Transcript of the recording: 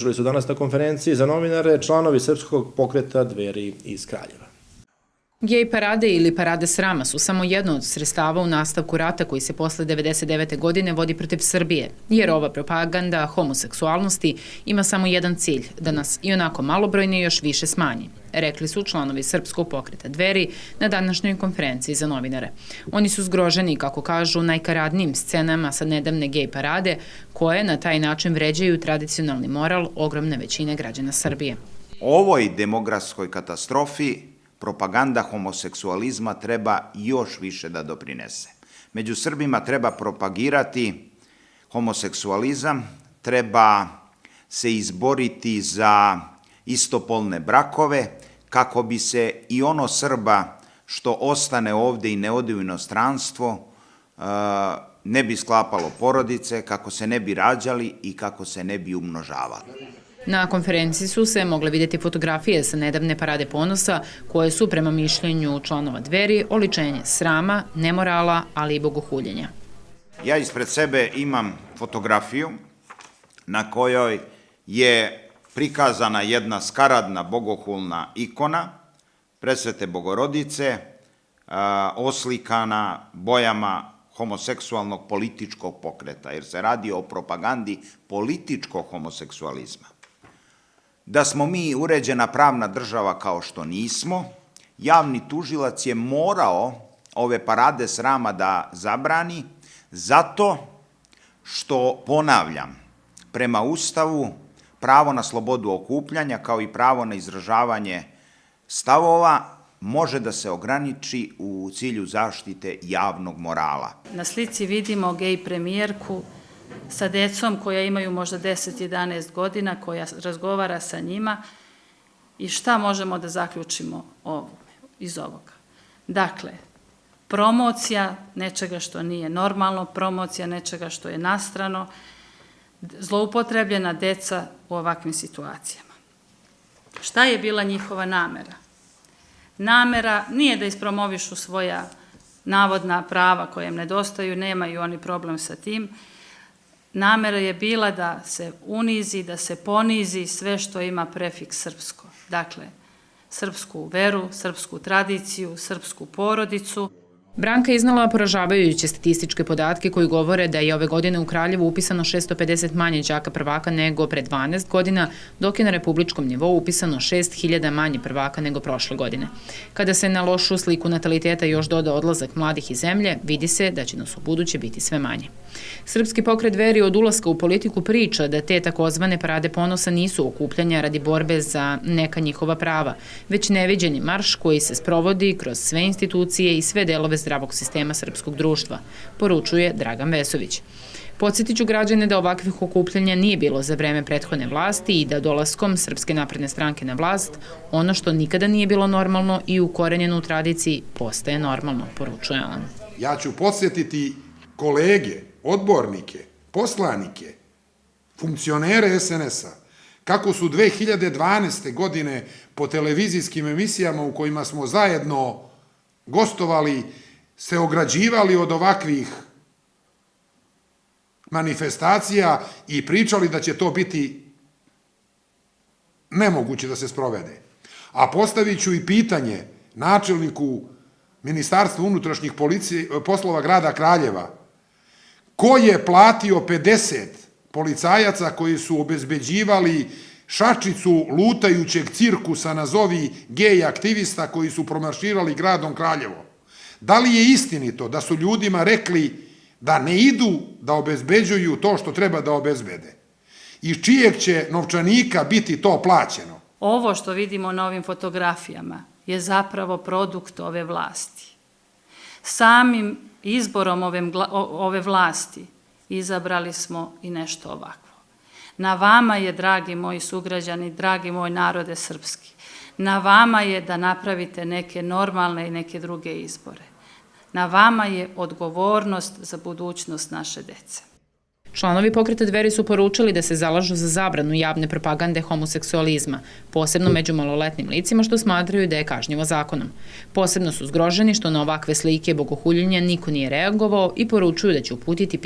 Želi su danas na konferenciji za novinare članovi Srpskog pokreta Dveri iz Kraljeva. Gej parade ili parade srama su samo jedno od sredstava u nastavku rata koji se posle 1999. godine vodi protiv Srbije, jer ova propaganda homoseksualnosti ima samo jedan cilj, da nas i onako malobrojni još više smanji, rekli su članovi Srpskog pokreta Dveri na današnjoj konferenciji za novinare. Oni su zgroženi, kako kažu, najkaradnijim scenama sa nedavne gej parade, koje na taj način vređaju tradicionalni moral ogromne većine građana Srbije. Ovoj demografskoj katastrofi propaganda homoseksualizma treba još više da doprinese. Među Srbima treba propagirati homoseksualizam, treba se izboriti za istopolne brakove, kako bi se i ono Srba što ostane ovde i ne ode u inostranstvo ne bi sklapalo porodice, kako se ne bi rađali i kako se ne bi umnožavali. Na konferenciji su se mogle vidjeti fotografije sa nedavne parade ponosa, koje su, prema mišljenju članova Dveri, oličenje srama, nemorala, ali i bogohuljenja. Ja ispred sebe imam fotografiju na kojoj je prikazana jedna skaradna bogohulna ikona Presvete Bogorodice, oslikana bojama homoseksualnog političkog pokreta, jer se radi o propagandi političkog homoseksualizma. Da smo mi uređena pravna država kao što nismo, javni tužilac je morao ove parade srama da zabrani, zato što, ponavljam, prema Ustavu pravo na slobodu okupljanja kao i pravo na izražavanje stavova može da se ograniči u cilju zaštite javnog morala. Na slici vidimo gej premijerku sa decom koja imaju možda 10-11 godina, koja razgovara sa njima i šta možemo da zaključimo iz ovoga. Dakle, promocija nečega što nije normalno, promocija nečega što je nastrano, zloupotrebljena deca u ovakvim situacijama. Šta je bila njihova namera? Namera nije da ispromovišu svoja navodna prava koja im nedostaju, nemaju oni problem sa tim. Namera je bila da se unizi, da se ponizi sve što ima prefiks srpsko. Dakle, srpsku veru, srpsku tradiciju, srpsku porodicu. Branka je iznala poražavajuće statističke podatke koji govore da je ove godine u Kraljevu upisano 650 manje đaka prvaka nego pre 12 godina, dok je na republičkom nivou upisano 6.000 manje prvaka nego prošle godine. Kada se na lošu sliku nataliteta još doda odlazak mladih iz zemlje, vidi se da će nas u buduće biti sve manje. Srpski pokret Dveri od ulaska u politiku priča da te takozvane parade ponosa nisu okupljanja radi borbe za neka njihova prava, već neviđeni marš koji se sprovodi kroz sve institucije i sve delove zdravog sistema srpskog društva, poručuje Dragan Vesović. Podsjetiću građane da ovakvih okupljanja nije bilo za vreme prethodne vlasti i da dolaskom Srpske napredne stranke na vlast, ono što nikada nije bilo normalno i ukorenjeno u tradiciji postaje normalno, poručuje on. Ja ću podsjetiti kolege, odbornike, poslanike, funkcionere SNS-a, kako su 2012. godine po televizijskim emisijama u kojima smo zajedno gostovali, se ograđivali od ovakvih manifestacija i pričali da će to biti nemoguće da se sprovede. A postavit ću i pitanje načelniku Ministarstva unutrašnjih poslova grada Kraljeva, ko je platio 50 policajaca koji su obezbeđivali šačicu lutajućeg cirkusa, nazovi gej aktivista koji su promarširali gradom Kraljevo? Da li je istinito da su ljudima rekli da ne idu da obezbeđuju to što treba da obezbede? Iz čijeg će novčanika biti to plaćeno? Ovo što vidimo na ovim fotografijama je zapravo produkt ove vlasti. Samim izborom ove vlasti izabrali smo i nešto ovakvo. Na vama je, dragi moji sugrađani, dragi moj narode srpski, na vama je da napravite neke normalne i neke druge izbore. Na vama je odgovornost za budućnost naše dece. Članovi pokreta Dveri su poručili da se zalažu za zabranu javne propagande homoseksualizma, posebno među maloletnim licima, što smatraju da je kažnjivo zakonom. Posebno su zgroženi što na ovakve slike bogohuljenja niko nije reagovao i poručuju da će uputiti